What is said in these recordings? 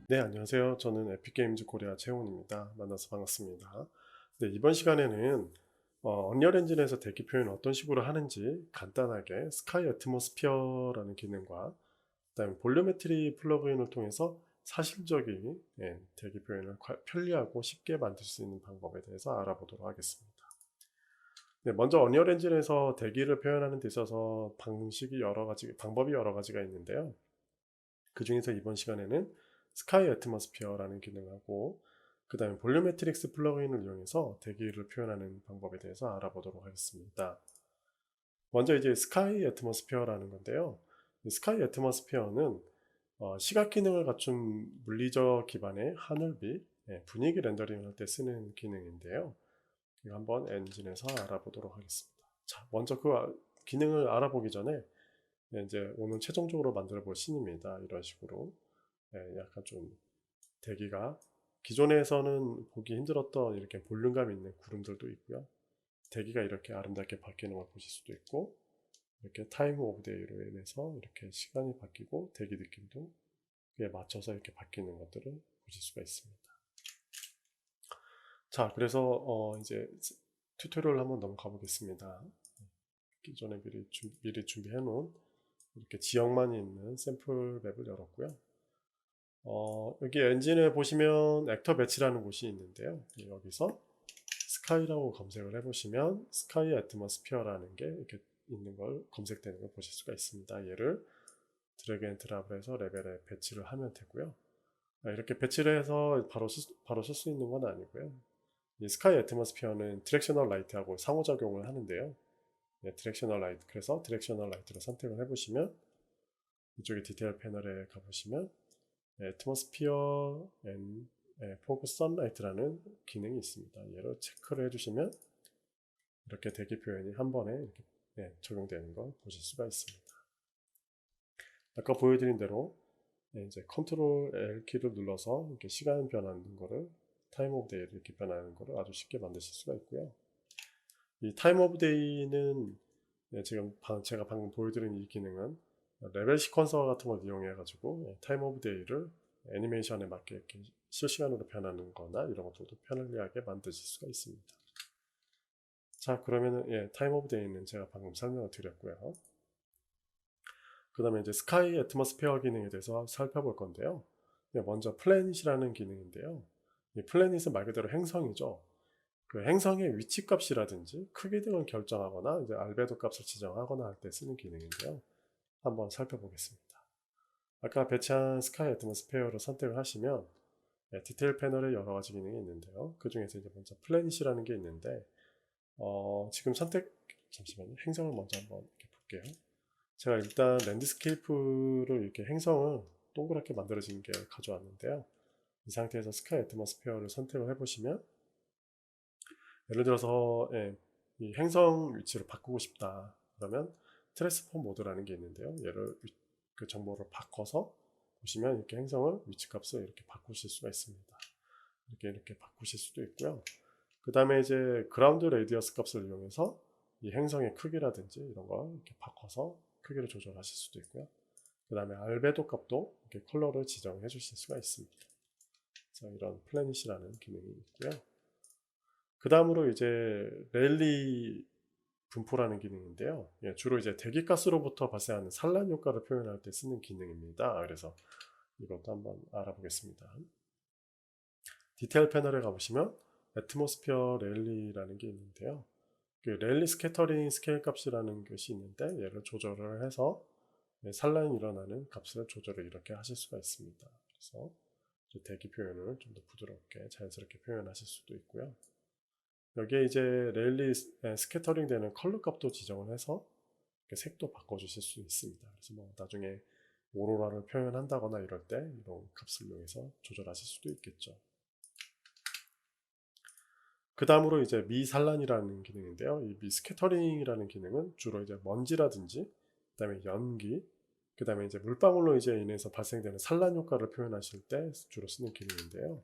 네, 안녕하세요. 저는 에픽게임즈 코리아 채훈입니다. 만나서 반갑습니다. 네, 이번 시간에는 언리얼 엔진에서 대기 표현을 어떤 식으로 하는지 간단하게 스카이 애트모스피어라는 기능과 그다음에 볼륨메트리 플러그인을 통해서 사실적인 대기 표현을 편리하고 쉽게 만들 수 있는 방법에 대해서 알아보도록 하겠습니다. 네, 먼저 언리얼 엔진에서 대기를 표현하는 데 있어서 방법이 여러 가지가 있는데요. 그 중에서 이번 시간에는 스카이 애트모스피어라는 기능하고 그 다음에 볼륨메트릭스 플러그인을 이용해서 대기를 표현하는 방법에 대해서 알아보도록 하겠습니다. 먼저 이제 스카이 애트모스피어라는 건데요. 이 스카이 애트모스피어는 시각 기능을 갖춘 물리적 기반의 하늘빛, 분위기 렌더링을 할 때 쓰는 기능인데요. 이거 한번 엔진에서 알아보도록 하겠습니다. 자, 먼저 그 기능을 알아보기 전에 이제 오늘 최종적으로 만들어 볼 씬입니다. 이런 식으로. 약간 좀 대기가 기존에서는 보기 힘들었던 이렇게 볼륨감 있는 구름들도 있고요. 대기가 이렇게 아름답게 바뀌는 걸 보실 수도 있고, 이렇게 타임 오브 데이로 인해서 이렇게 시간이 바뀌고 대기 느낌도 그에 맞춰서 이렇게 바뀌는 것들을 보실 수가 있습니다. 자, 그래서 이제 튜토리얼 한번 넘어가 보겠습니다. 기존에 미리 준비해 놓은 이렇게 지역만 있는 샘플 맵을 열었고요. 여기 엔진을 보시면 액터 배치라는 곳이 있는데요. 여기서 스카이라고 검색을 해보시면 스카이 애트모스피어라는 게 이렇게 있는 걸 검색되는 걸 보실 수가 있습니다. 얘를 드래그 앤 드랍을 해서 레벨에 배치를 하면 되고요. 이렇게 배치를 해서 바로 쓸 수 있는 건 아니고요. 이 스카이 애트모스피어는 디렉셔널 라이트하고 상호작용을 하는데요. 디렉셔널 라이트, 그래서 디렉셔널 라이트를 선택을 해보시면 이쪽에 디테일 패널에 가보시면 애트모스피어 앤 포그 선라이트라는 기능이 있습니다. 얘를 체크를 해주시면 이렇게 대기 표현이 한 번에 이렇게 적용되는 걸 보실 수가 있습니다. 아까 보여드린 대로 이제 컨트롤 L 키를 눌러서 이렇게 시간 변하는 거를 타임 오브 데이를 이렇게 변하는 거를 아주 쉽게 만드실 수가 있고요. 이 타임 오브 데이는 지금 제가 방금 보여드린 이 기능은 레벨 시퀀서 같은 걸 이용해 가지고 타임 오브 데이를 애니메이션에 맞게 이렇게 실시간으로 변하는 거나 이런 것들도 편리하게 만드실 수가 있습니다. 자, 그러면은 타임 오브 데이는 제가 방금 설명을 드렸고요. 그 다음에 이제 스카이 애트모스피어 기능에 대해서 살펴볼 건데요. 먼저 플래닛이라는 기능인데요. 이 플래닛은 말 그대로 행성이죠. 그 행성의 위치 값이라든지 크기 등을 결정하거나 이제 알베도 값을 지정하거나 할 때 쓰는 기능인데요. 한번 살펴보겠습니다. 아까 배치한 스카이 애트모스피어를 선택을 하시면 디테일 패널에 여러 가지 기능이 있는데요. 그 중에서 이제 먼저 플래닛이라는 게 있는데 지금 잠시만요. 행성을 먼저 한번 이렇게 볼게요. 제가 일단 랜드스케이프를 이렇게 행성을 동그랗게 만들어진 게 가져왔는데요. 이 상태에서 스카이 애트모스피어를 선택을 해보시면 예를 들어서 이 행성 위치를 바꾸고 싶다. 그러면 트랜스폼 모드라는 게 있는데요. 그 정보를 바꿔서 보시면 이렇게 행성을 위치값을 이렇게 바꾸실 수가 있습니다. 이렇게 바꾸실 수도 있고요. 그 다음에 이제 그라운드 레디어스 값을 이용해서 이 행성의 크기라든지 이런 거 이렇게 바꿔서 크기를 조절하실 수도 있고요. 그 다음에 알베도 값도 이렇게 컬러를 지정해 주실 수가 있습니다. 그래서 이런 플래닛이라는 기능이 있고요. 그 다음으로 이제 랠리 분포라는 기능인데요. 주로 이제 대기가스로부터 발생하는 산란 효과를 표현할 때 쓰는 기능입니다. 그래서 이것도 한번 알아보겠습니다. 디테일 패널에 가보시면 애트모스피어 랠리라는 게 있는데요. 그 랠리 스캐터링 스케일 값이라는 것이 있는데 얘를 조절을 해서 산란이 일어나는 값을 조절을 이렇게 하실 수가 있습니다. 그래서 대기 표현을 좀 더 부드럽게 자연스럽게 표현하실 수도 있고요. 여기에 이제 랠리 스캐터링 되는 컬러 값도 지정을 해서 색도 바꿔주실 수 있습니다. 그래서 뭐 나중에 오로라를 표현한다거나 이럴 때 이런 값을 이용해서 조절하실 수도 있겠죠. 그 다음으로 이제 미산란이라는 기능인데요. 이 미스캐터링이라는 기능은 주로 이제 먼지라든지, 그 다음에 연기, 그 다음에 이제 물방울로 이제 인해서 발생되는 산란 효과를 표현하실 때 주로 쓰는 기능인데요.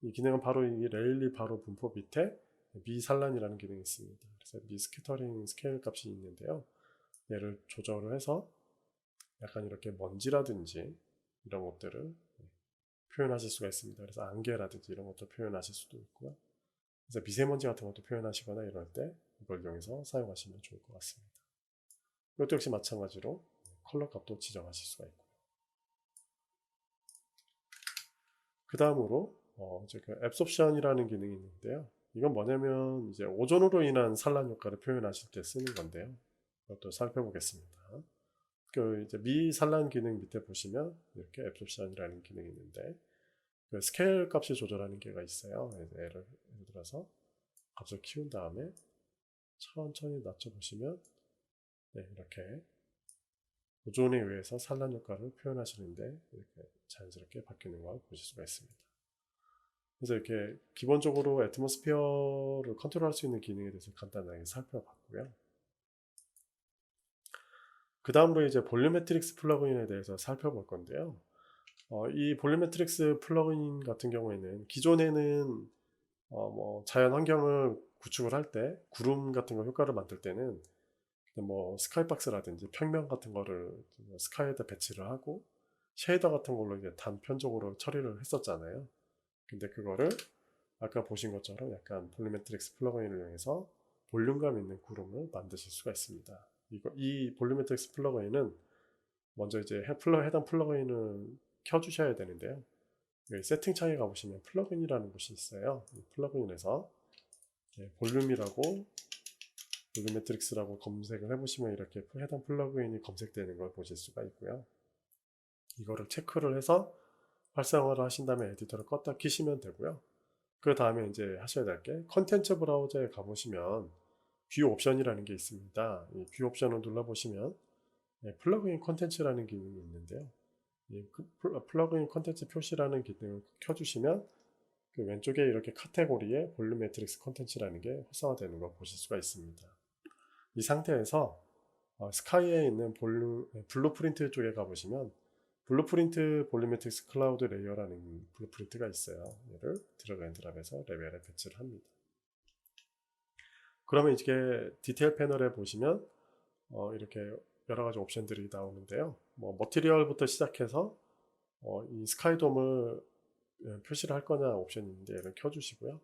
이 기능은 바로 이 레일리 바로 분포 밑에 미산란이라는 기능이 있습니다. 그래서 미스캐터링 스케일 값이 있는데요. 얘를 조절을 해서 약간 이렇게 먼지라든지 이런 것들을 표현하실 수가 있습니다. 그래서 안개라든지 이런 것도 표현하실 수도 있고요. 그래서 미세먼지 같은 것도 표현하시거나 이럴 때 이걸 이용해서 사용하시면 좋을 것 같습니다. 이것도 역시 마찬가지로 컬러 값도 지정하실 수가 있고요. 그 다음으로 이제 그 앱소션이라는 기능이 있는데요. 이건 뭐냐면 이제 오존으로 인한 산란 효과를 표현하실 때 쓰는 건데요. 그것도 살펴보겠습니다. 그 이제 미산란 기능 밑에 보시면 이렇게 앱소션이라는 기능이 있는데 그 스케일 값을 조절하는 게가 있어요. 예를 들어서 값을 키운 다음에 천천히 낮춰보시면 네, 이렇게 오존에 의해서 산란 효과를 표현하시는데 이렇게 자연스럽게 바뀌는 걸 보실 수가 있습니다. 그래서 이렇게 기본적으로 애트모스피어를 컨트롤할 수 있는 기능에 대해서 간단하게 살펴봤고요. 그 다음으로 이제 볼륨매트릭스 플러그인에 대해서 살펴볼 건데요. 이 볼륨매트릭스 플러그인 같은 경우에는 기존에는 뭐 자연 환경을 구축을 할 때 구름 같은 거 효과를 만들 때는 뭐 스카이박스라든지 평면 같은 거를 스카이에다 배치를 하고 쉐이더 같은 걸로 이제 단편적으로 처리를 했었잖아요. 근데 그거를 아까 보신 것처럼 약간 볼륨매트릭스 플러그인을 이용해서 볼륨감 있는 구름을 만드실 수가 있습니다. 이 볼륨매트릭스 플러그인은 먼저 이제 해당 플러그인을 켜주셔야 되는데요. 여기 세팅 창에 가보시면 플러그인이라는 곳이 있어요. 이 플러그인에서 볼륨이라고 볼륨매트릭스라고 검색을 해보시면 이렇게 해당 플러그인이 검색되는 걸 보실 수가 있고요. 이거를 체크를 해서 활성화를 하신 다음에 에디터를 껐다 키시면 되고요. 그 다음에 이제 하셔야 될 게 컨텐츠 브라우저에 가보시면 뷰 옵션이라는 게 있습니다. 이 뷰 옵션을 눌러보시면 플러그인 컨텐츠라는 기능이 있는데요. 이 플러그인 컨텐츠 표시라는 기능을 켜주시면 그 왼쪽에 이렇게 카테고리에 볼륨 매트릭스 컨텐츠라는 게 활성화되는 걸 보실 수가 있습니다. 이 상태에서 스카이에 있는 블루프린트 쪽에 가보시면 블루프린트 볼륨 매트릭스 클라우드 레이어라는 블루프린트가 있어요. 얘를 드래그 앤 드랍해서 레벨에 배치를 합니다. 그러면 이게 디테일 패널에 보시면 이렇게 여러 가지 옵션들이 나오는데요. 뭐 머티리얼부터 시작해서 이 스카이돔을 표시를 할 거냐 옵션이 있는데 얘를 켜주시고요.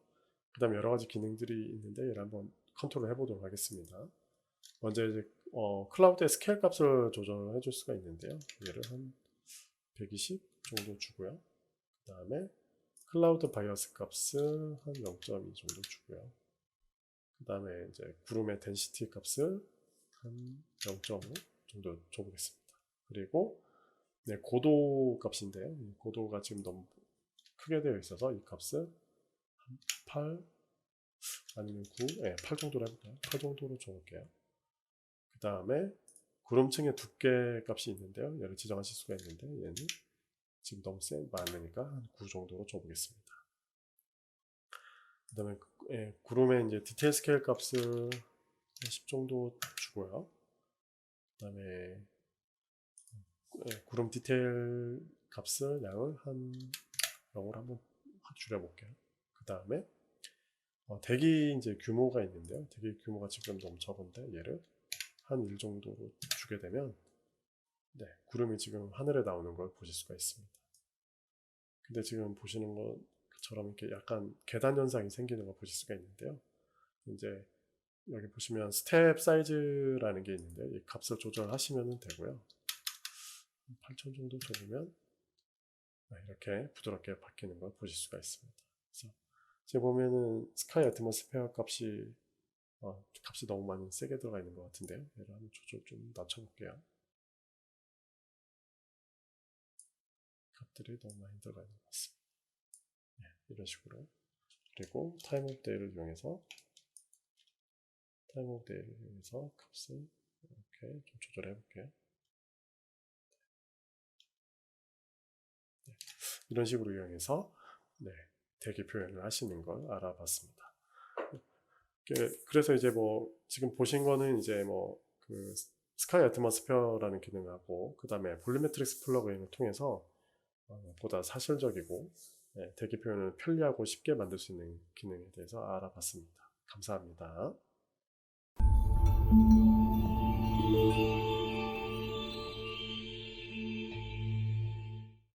그 다음에 여러 가지 기능들이 있는데 얘를 한번 컨트롤 해보도록 하겠습니다. 먼저 이제 클라우드의 스케일 값을 조절해 줄 수가 있는데요. 얘를 한 120 정도 주고요. 그 다음에 클라우드 바이어스 값을 한 0.2 정도 주고요. 그 다음에 이제 구름의 덴시티 값을 한 0.5 정도 줘보겠습니다. 그리고 네, 고도 값인데요. 이 고도가 지금 너무 크게 되어 있어서 이 값을 한 8 아니면 9, 네, 8 정도로 해볼까요? 8 정도로 줘볼게요. 그 다음에 구름층의 두께 값이 있는데요. 얘를 지정하실 수가 있는데 얘는 지금 너무 많으니까 한 9 정도로 줘보겠습니다. 그 다음에 구름의 이제 디테일 스케일 값을 10 정도 주고요. 그 다음에 구름 디테일 값을 양을 한 0으로 한번 줄여볼게요. 그 다음에 대기 이제 규모가 있는데요. 대기 규모가 지금 너무 적은데 얘를 한 1 정도로 주게 되면 네, 구름이 지금 하늘에 나오는 걸 보실 수가 있습니다. 근데 지금 보시는 것처럼 이렇게 약간 계단 현상이 생기는 걸 보실 수가 있는데요. 이제 여기 보시면 스텝 사이즈라는 게 있는데 이 값을 조절하시면 되고요. 8000 정도 줘보면 이렇게 부드럽게 바뀌는 걸 보실 수가 있습니다. 그래서 지금 보면은 스카이 애트모스페어 값이 너무 많이 세게 들어가 있는 것 같은데요. 얘를 한번 조절 좀 낮춰볼게요. 값들이 너무 많이 들어가 있는 것 같습니다. 네, 이런 식으로. 그리고 타임 오브 데이를 이용해서 값을 이렇게 좀 조절해 볼게요. 네, 이런 식으로 이용해서 네, 대기 표현을 하시는 걸 알아봤습니다. 그래서 이제 뭐 지금 보신 거는 이제 뭐 그 스카이 애트모스페어라는 기능하고 그 다음에 볼륨매트릭스 플러그인을 통해서 보다 사실적이고 대기 표현을 편리하고 쉽게 만들 수 있는 기능에 대해서 알아봤습니다. 감사합니다.